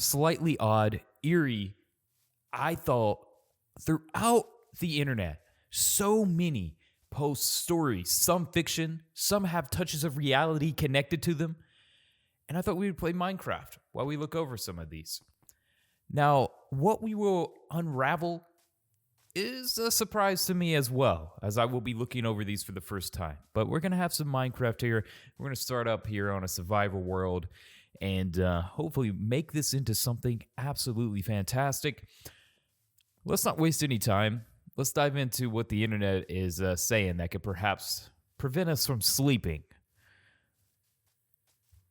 slightly odd, eerie. I thought throughout the internet, so many post stories, some fiction, some have touches of reality connected to them. And I thought we would play Minecraft while we look over some of these. Now, what we will unravel is a surprise to me as well, as I will be looking over these for the first time. But we're going to have some Minecraft here. We're going to start up here on a survival world and hopefully make this into something absolutely fantastic. Let's not waste any time. Let's dive into what the internet is saying that could perhaps prevent us from sleeping.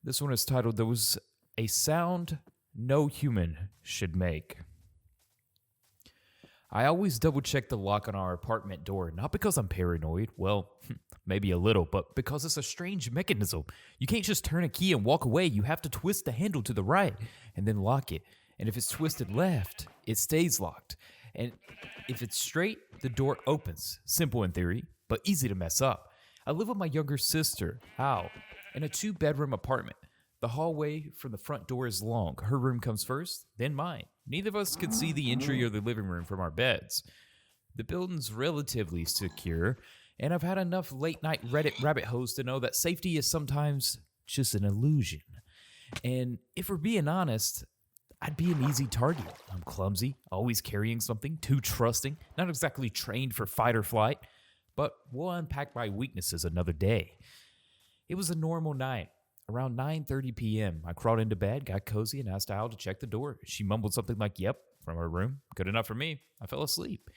This one is titled, "There was a sound no human should make." I always double check the lock on our apartment door, not because I'm paranoid, well, maybe a little, but because it's a strange mechanism. You can't just turn a key and walk away. You have to twist the handle to the right and then lock it. And if it's twisted left, it stays locked. And if it's straight, the door opens. Simple in theory, but easy to mess up. I live with my younger sister, Al, in a 2-bedroom apartment. The hallway from the front door is long. Her room comes first, then mine. Neither of us can see the entry or the living room from our beds. The building's relatively secure, and I've had enough late-night Reddit rabbit holes to know that safety is sometimes just an illusion. And if we're being honest, I'd be an easy target. I'm clumsy, always carrying something, too trusting, not exactly trained for fight or flight, but we'll unpack my weaknesses another day. It was a normal night. Around 9:30 p.m., I crawled into bed, got cozy, and asked Al to check the door. She mumbled something like, "Yep," from her room. Good enough for me. I fell asleep.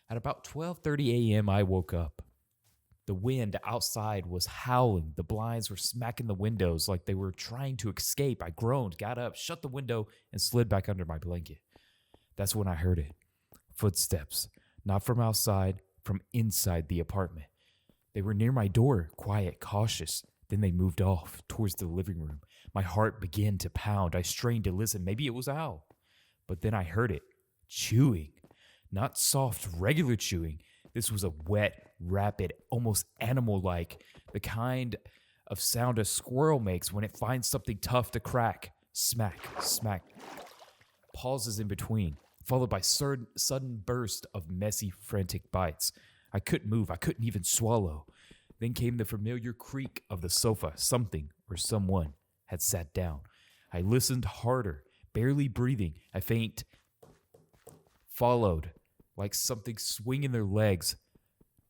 At about 12:30 a.m., I woke up. The wind outside was howling. The blinds were smacking the windows like they were trying to escape. I groaned, got up, shut the window, and slid back under my blanket. That's when I heard it. Footsteps. Not from outside, from inside the apartment. They were near my door, quiet, cautious. Then they moved off towards the living room. My heart began to pound. I strained to listen. Maybe it was Al. But then I heard it. Chewing. Not soft, regular chewing. This was a wet, rapid, almost animal-like. The kind of sound a squirrel makes when it finds something tough to crack. Smack, smack. Pauses in between, followed by sudden burst of messy, frantic bites. I couldn't move. I couldn't even swallow. Then came the familiar creak of the sofa. Something or someone had sat down. I listened harder, barely breathing. A faint followed, like something swinging their legs,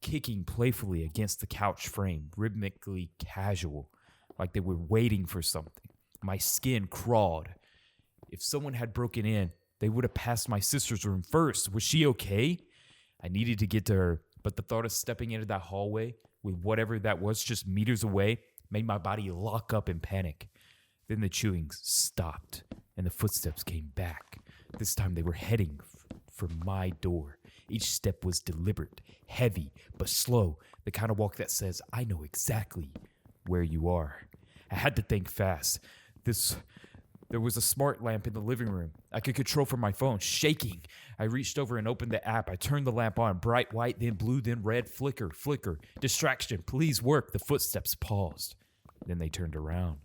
kicking playfully against the couch frame, rhythmically casual, like they were waiting for something. My skin crawled. If someone had broken in, they would have passed my sister's room first. Was she okay? I needed to get to her, but the thought of stepping into that hallway with whatever that was just meters away made my body lock up in panic. Then the chewing stopped, and the footsteps came back. This time they were heading for my door. Each step was deliberate, heavy, but slow, the kind of walk that says, "I know exactly where you are." I had to think fast. There was a smart lamp in the living room I could control from my phone, shaking. I reached over and opened the app. I turned the lamp on, bright white, then blue, then red, flicker, flicker. Distraction, please work. The footsteps paused. Then they turned around.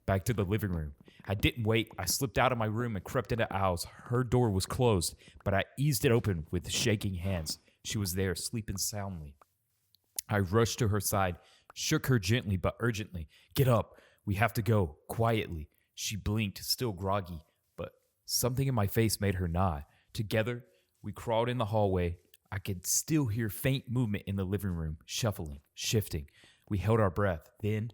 Back to the living room. I didn't wait. I slipped out of my room and crept into Al's. Her door was closed, but I eased it open with shaking hands. She was there, sleeping soundly. I rushed to her side, shook her gently but urgently. "Get up. We have to go." Quietly. She blinked, still groggy, but something in my face made her nod. Together, we crawled in the hallway. I could still hear faint movement in the living room, shuffling, shifting. We held our breath. Then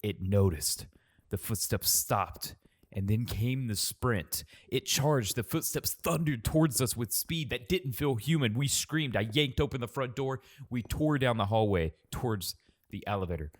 it noticed. The footsteps stopped, and then came the sprint. It charged. The footsteps thundered towards us with speed that didn't feel human. We screamed. I yanked open the front door. We tore down the hallway towards the elevator.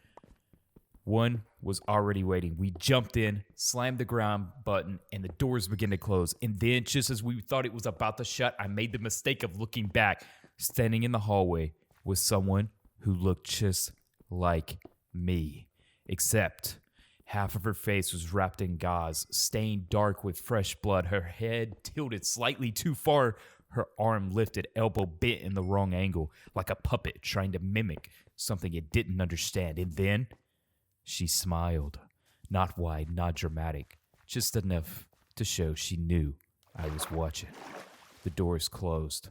One was already waiting. We jumped in, slammed the ground button, and the doors began to close. And then, just as we thought it was about to shut, I made the mistake of looking back. Standing in the hallway was someone who looked just like me, except half of her face was wrapped in gauze, stained dark with fresh blood. Her head tilted slightly too far, her arm lifted, elbow bent in the wrong angle, like a puppet trying to mimic something it didn't understand. And then she smiled. Not wide, not dramatic, just enough to show she knew I was watching. The doors closed.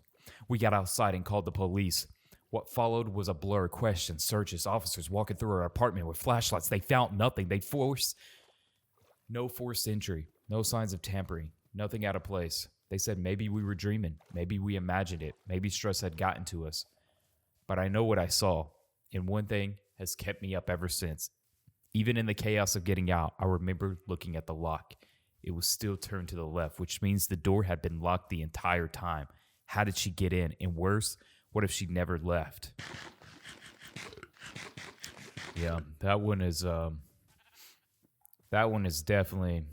We got outside and called the police. What followed was a blur. Questions, searches, officers walking through our apartment with flashlights. They found nothing. No forced entry, no signs of tampering, nothing out of place. They said maybe we were dreaming, maybe we imagined it, maybe stress had gotten to us. But I know what I saw, and one thing has kept me up ever since. Even in the chaos of getting out, I remember looking at the lock. It was still turned to the left, which means the door had been locked the entire time. How did she get in? And worse, what if she never left? Yeah, that one is definitely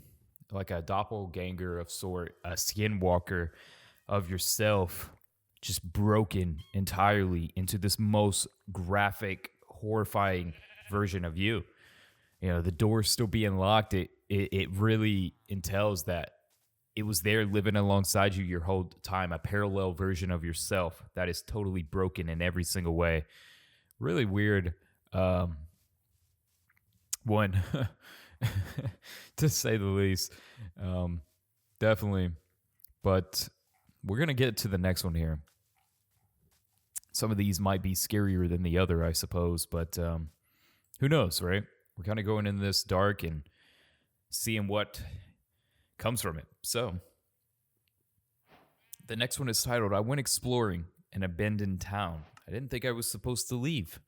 like a doppelganger of sort, a skinwalker of yourself, just broken entirely into this most graphic, horrifying version of you. You know, the door still being locked, it really entails that it was there living alongside you your whole time, a parallel version of yourself that is totally broken in every single way. Really weird one, to say the least. Definitely. But we're going to get to the next one here. Some of these might be scarier than the other, I suppose, but who knows, right? We're kind of going in this dark and seeing what comes from it. So, the next one is titled, I Went Exploring an Abandoned Town. I didn't think I was supposed to leave.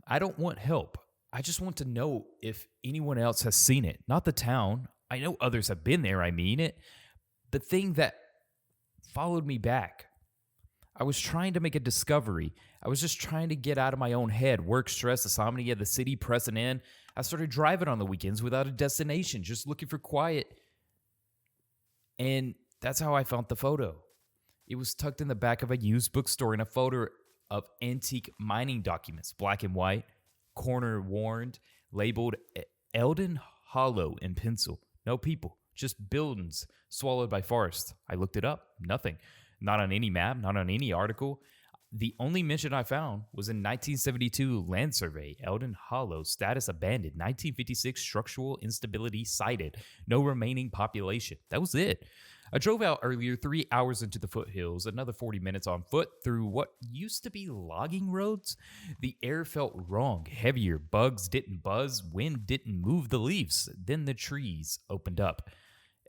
I don't want help. I just want to know if anyone else has seen it. Not the town. I know others have been there, I mean it. The thing that followed me back. I was trying to make a discovery. I was just trying to get out of my own head. Work, stress, insomnia, the city pressing in. I started driving on the weekends without a destination, just looking for quiet. And that's how I found the photo. It was tucked in the back of a used bookstore in a photo of antique mining documents, black and white, corner warned, labeled Eldon Hollow in pencil. No people, just buildings swallowed by forest. I looked it up. Nothing. Not on any map, not on any article. The only mention I found was in 1972 land survey, Eldon Hollow, status abandoned, 1956 structural instability cited, no remaining population. That was it. I drove out earlier, 3 hours into the foothills, another 40 minutes on foot through what used to be logging roads. The air felt wrong, heavier, bugs didn't buzz, wind didn't move the leaves. Then the trees opened up.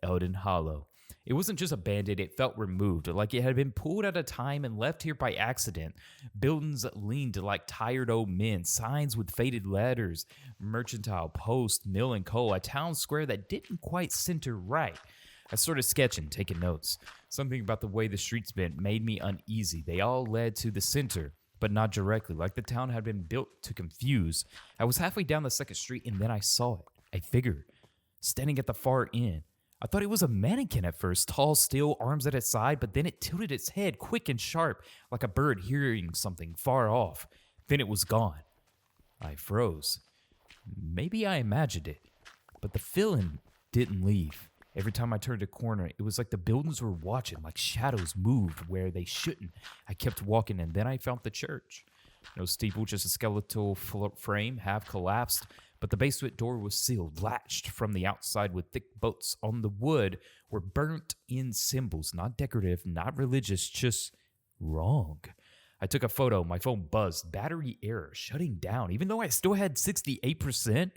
Eldon Hollow. It wasn't just abandoned, it felt removed, like it had been pulled at a time and left here by accident. Buildings leaned like tired old men, signs with faded letters, mercantile, post, mill and coal, a town square that didn't quite center right. I started sketching, taking notes. Something about the way the streets bent made me uneasy. They all led to the center, but not directly, like the town had been built to confuse. I was halfway down the second street and then I saw it, a figure, standing at the far end. I thought it was a mannequin at first, tall, still, arms at its side, but then it tilted its head quick and sharp, like a bird hearing something far off. Then it was gone. I froze. Maybe I imagined it, but the feeling didn't leave. Every time I turned a corner, it was like the buildings were watching, like shadows moved where they shouldn't. I kept walking, and then I found the church. No steeple, just a skeletal frame, half collapsed. But the basement door was sealed, latched from the outside with thick bolts. On the wood were burnt-in symbols, not decorative, not religious, just wrong. I took a photo. My phone buzzed. Battery error, shutting down, even though I still had 68%.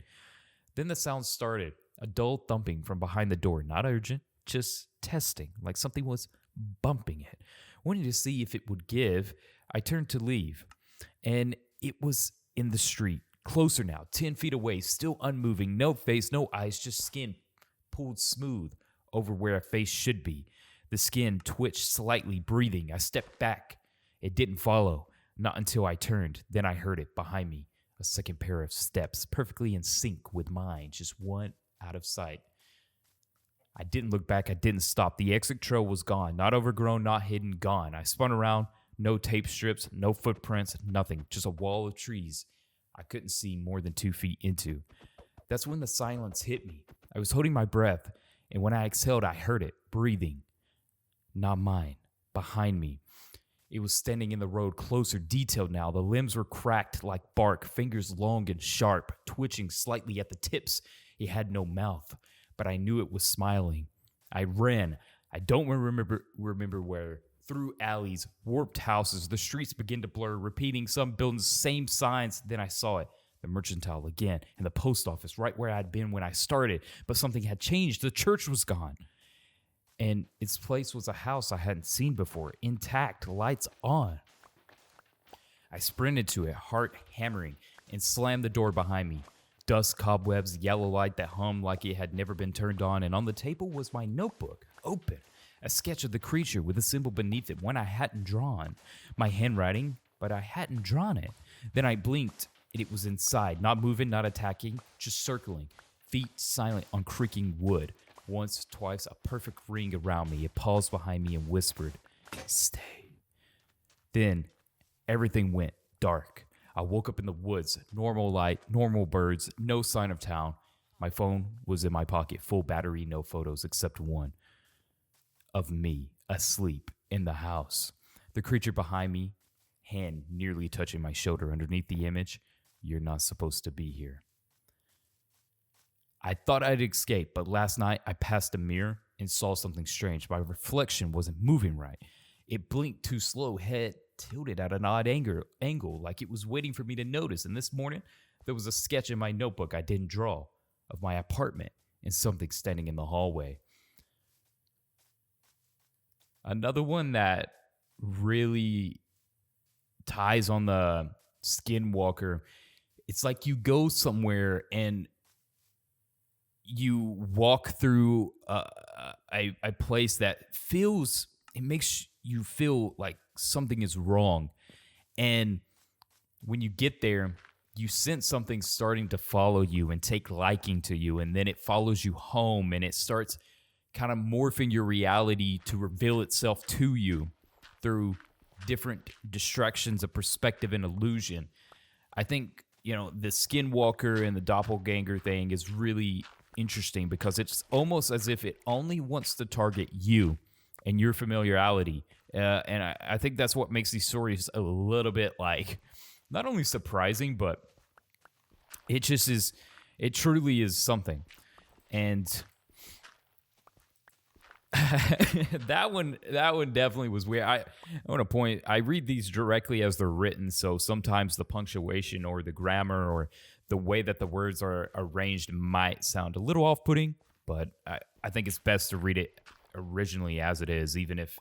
Then the sound started, a dull thumping from behind the door. Not urgent, just testing, like something was bumping it. Wanting to see if it would give, I turned to leave. And it was in the street. Closer now, 10 feet away, still unmoving, no face, no eyes, just skin pulled smooth over where a face should be. The skin twitched slightly, breathing. I stepped back. It didn't follow, not until I turned. Then I heard it behind me, a second pair of steps, perfectly in sync with mine, just one out of sight. I didn't look back, I didn't stop. The exit trail was gone, not overgrown, not hidden, gone. I spun around, no tape strips, no footprints, nothing, just a wall of trees I couldn't see more than 2 feet into. That's when the silence hit me. I was holding my breath, and when I exhaled, I heard it, breathing. Not mine, behind me. It was standing in the road, closer, detailed now. The limbs were cracked like bark, fingers long and sharp, twitching slightly at the tips. It had no mouth, but I knew it was smiling. I ran. I don't remember where. Through alleys, warped houses, the streets began to blur, repeating some buildings, same signs. Then I saw it. The mercantile again, and the post office, right where I'd been when I started. But something had changed. The church was gone. And its place was a house I hadn't seen before, intact, lights on. I sprinted to it, heart hammering, and slammed the door behind me. Dust, cobwebs, yellow light that hummed like it had never been turned on, and on the table was my notebook, open. A sketch of the creature with a symbol beneath it, one I hadn't drawn. My handwriting, but I hadn't drawn it. Then I blinked, and it was inside, not moving, not attacking, just circling, feet silent on creaking wood. Once, twice, a perfect ring around me. It paused behind me and whispered, "Stay." Then everything went dark. I woke up in the woods, normal light, normal birds, no sign of town. My phone was in my pocket, full battery, no photos except one of me asleep in the house. The creature behind me, hand nearly touching my shoulder underneath the image. "You're not supposed to be here." I thought I'd escape, but last night I passed a mirror and saw something strange. My reflection wasn't moving right. It blinked too slow, head tilted at an odd angle, like it was waiting for me to notice. And this morning, there was a sketch in my notebook I didn't draw of my apartment and something standing in the hallway. Another one that really ties on the Skinwalker, it's like you go somewhere and you walk through a place that feels, it makes you feel like something is wrong. And when you get there, you sense something starting to follow you and take liking to you. And then it follows you home and it starts kind of morphing your reality to reveal itself to you through different distractions of perspective and illusion. I think, the Skinwalker and the doppelganger thing is really interesting because it's almost as if it only wants to target you and your familiarity. And I think that's what makes these stories a little bit like not only surprising, but it just is, it truly is something. And that one definitely was weird. I want to point, I read these directly as they're written, so sometimes the punctuation or the grammar or the way that the words are arranged might sound a little off-putting, but I think it's best to read it originally as it is, even if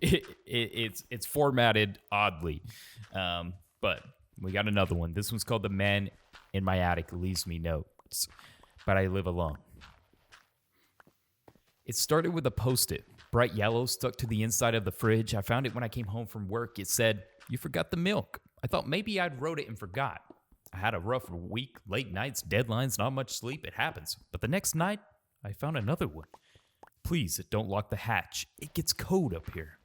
it's formatted oddly. But we got another one. This one's called "The Man in My Attic Leaves Me Notes, But I Live Alone." It started with a Post-it, bright yellow, stuck to the inside of the fridge. I found it when I came home from work. It said, "You forgot the milk." I thought maybe I'd wrote it and forgot. I had a rough week, late nights, deadlines, not much sleep. It happens. But the next night, I found another one. "Please don't lock the hatch. It gets cold up here."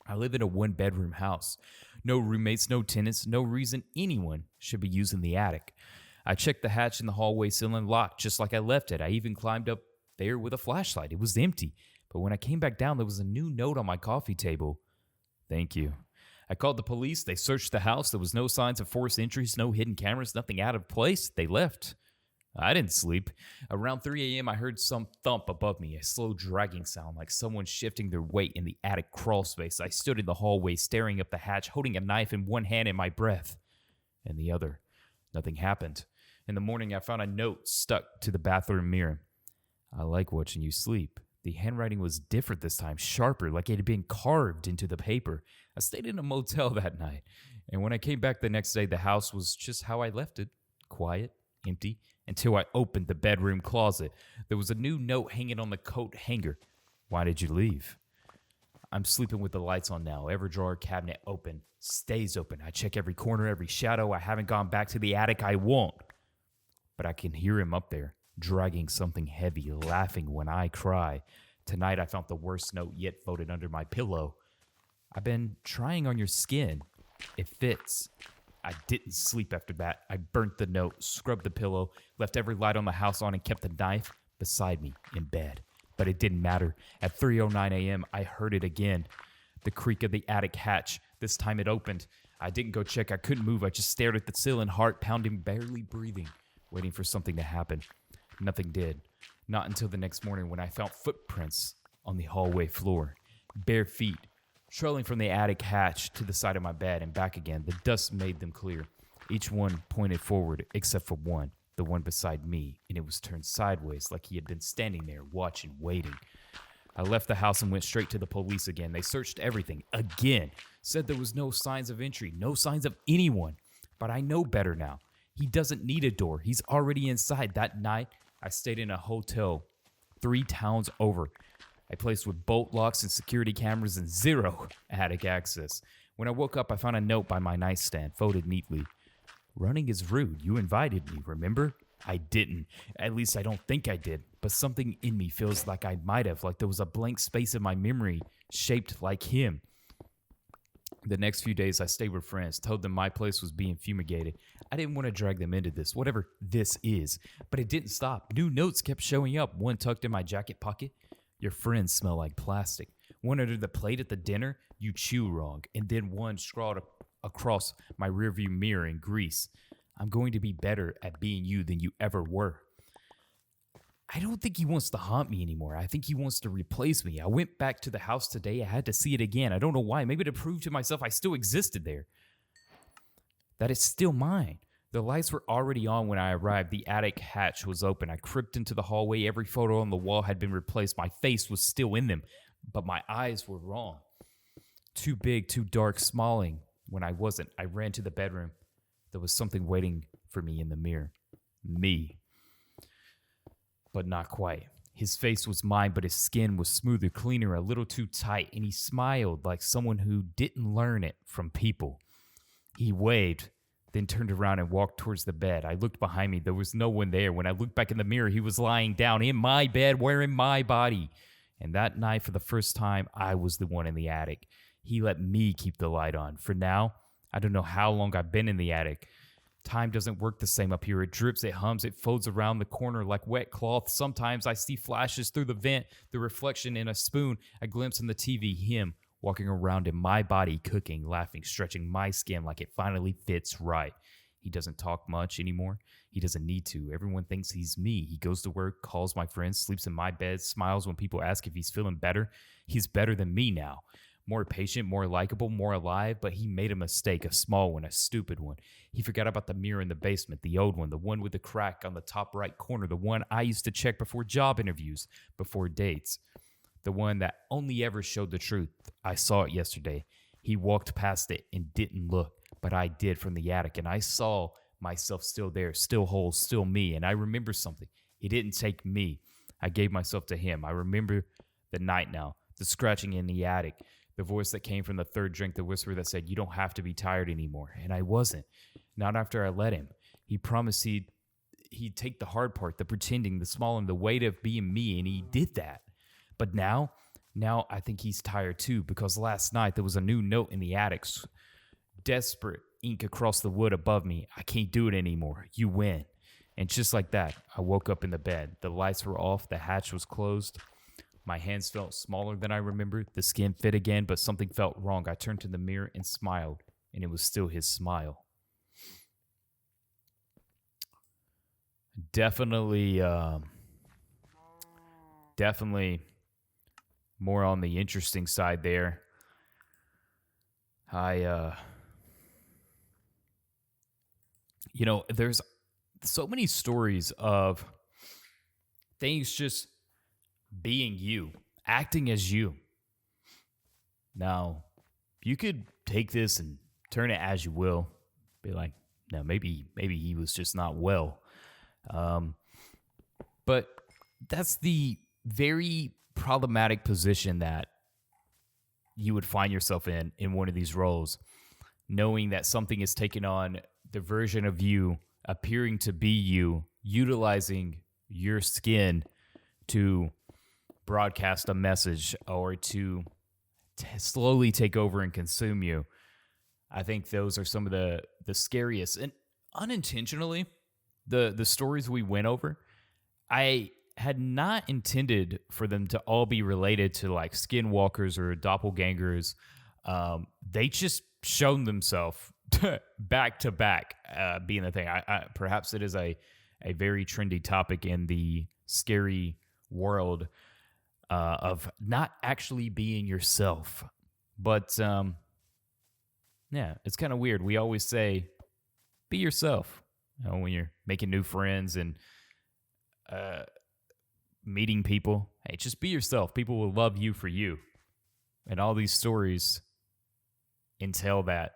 I live in a one-bedroom house. No roommates, no tenants, no reason anyone should be using the attic. I checked the hatch in the hallway ceiling, locked just like I left it. I even climbed up there with a flashlight. It was empty. But when I came back down, there was a new note on my coffee table. "Thank you." I called the police. They searched the house. There was no signs of forced entries, no hidden cameras, nothing out of place. They left. I didn't sleep. Around 3 a.m., I heard some thump above me, a slow dragging sound like someone shifting their weight in the attic crawl space. I stood in the hallway, staring up the hatch, holding a knife in one hand and my breath in the other. Nothing happened. In the morning, I found a note stuck to the bathroom mirror. "I like watching you sleep." The handwriting was different this time, sharper, like it had been carved into the paper. I stayed in a motel that night, and when I came back the next day, the house was just how I left it, quiet, empty, until I opened the bedroom closet. There was a new note hanging on the coat hanger. "Why did you leave?" "I'm sleeping with the lights on now. Every drawer, cabinet open, stays open. I check every corner, every shadow. I haven't gone back to the attic. I won't." But I can hear him up there, dragging something heavy, laughing when I cry. Tonight I found the worst note yet folded under my pillow. "I've been trying on your skin. It fits." I didn't sleep after that. I burnt the note, scrubbed the pillow, left every light on the house on, and kept the knife beside me in bed. But it didn't matter. At 3:09 a.m., I heard it again. The creak of the attic hatch. This time it opened. I didn't go check. I couldn't move. I just stared at the ceiling, heart pounding, barely breathing. waiting for something to happen. Nothing did. Not until the next morning when I found footprints on the hallway floor. Bare feet, trailing from the attic hatch to the side of my bed and back again. The dust made them clear. Each one pointed forward except for one, the one beside me, and it was turned sideways like he had been standing there watching, waiting. I left the house and went straight to the police again. They searched everything again, said there was no signs of entry, no signs of anyone. But I know better now. He doesn't need a door. He's already inside. That night, I stayed in a hotel 3 towns over. A place with bolt locks and security cameras and 0 attic access. When I woke up, I found a note by my nightstand, folded neatly. Running is rude. You invited me, remember? I didn't. At least I don't think I did. But something in me feels like I might have, like there was a blank space in my memory shaped like him. The next few days, I stayed with friends, told them my place was being fumigated. I didn't want to drag them into this, whatever this is. But it didn't stop. New notes kept showing up, one tucked in my jacket pocket. Your friends smell like plastic. One under the plate at the dinner, you chew wrong. And then one scrawled across my rearview mirror in grease. I'm going to be better at being you than you ever were. I don't think he wants to haunt me anymore. I think he wants to replace me. I went back to the house today. I had to see it again. I don't know why. Maybe to prove to myself I still existed there. That it's still mine. The lights were already on when I arrived. The attic hatch was open. I crept into the hallway. Every photo on the wall had been replaced. My face was still in them, but my eyes were wrong. Too big, too dark, smiling when I wasn't. I ran to the bedroom. There was something waiting for me in the mirror. Me. But not quite. His face was mine, but his skin was smoother, cleaner, a little too tight, and he smiled like someone who didn't learn it from people. He waved, then turned around and walked towards the bed. I looked behind me. There was no one there. When I looked back in the mirror, he was lying down in my bed, wearing my body. And that night, for the first time, I was the one in the attic. He let me keep the light on. For now, I don't know how long I've been in the attic. Time doesn't work the same up here. It drips, it hums, it folds around the corner like wet cloth. Sometimes I see flashes through the vent, the reflection in a spoon, a glimpse on the TV, him walking around in my body, cooking, laughing, stretching my skin like it finally fits right. He doesn't talk much anymore. He doesn't need to. Everyone thinks he's me. He goes to work, calls my friends, sleeps in my bed, smiles when people ask if he's feeling better. He's better than me now. More patient, more likable, more alive, but he made a mistake, a small one, a stupid one. He forgot about the mirror in the basement, the old one, the one with the crack on the top right corner, the one I used to check before job interviews, before dates, the one that only ever showed the truth. I saw it yesterday. He walked past it and didn't look, but I did from the attic, and I saw myself still there, still whole, still me, and I remember something. He didn't take me. I gave myself to him. I remember the night now, the scratching in the attic, the voice that came from the third drink, the whisper that said, you don't have to be tired anymore. And I wasn't. Not after I let him. He promised he'd take the hard part, the pretending, the smiling, the weight of being me, and he did that. But now I think he's tired too, because last night there was a new note in the attic. Desperate ink across the wood above me. I can't do it anymore. You win. And just like that, I woke up in the bed. The lights were off. The hatch was closed. My hands felt smaller than I remembered. The skin fit again, but something felt wrong. I turned to the mirror and smiled, and it was still his smile. Definitely more on the interesting side there. There's so many stories of things just being you, acting as you. Now, you could take this and turn it as you will. Be like, no, maybe he was just not well. But that's the very problematic position that you would find yourself in one of these roles, knowing that something is taking on the version of you, appearing to be you, utilizing your skin to broadcast a message or to slowly take over and consume you. I think those are some of the scariest, and unintentionally, the stories we went over, I had not intended for them to all be related to like skinwalkers or doppelgangers. They just shown themselves back to back, being the thing. Perhaps it is a a very trendy topic in the scary world of not actually being yourself. But yeah, it's kind of weird. We always say, be yourself, when you're making new friends and meeting people. Hey, just be yourself. People will love you for you. And all these stories entail that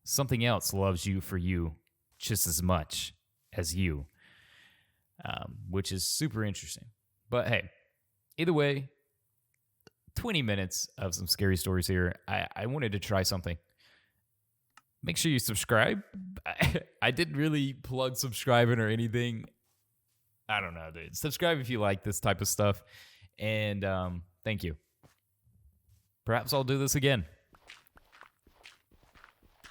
something else loves you for you just as much as you, which is super interesting. But hey, either way, 20 minutes of some scary stories here. I wanted to try something. Make sure you subscribe. I didn't really plug subscribing or anything. I don't know, dude. Subscribe if you like this type of stuff. And thank you. Perhaps I'll do this again.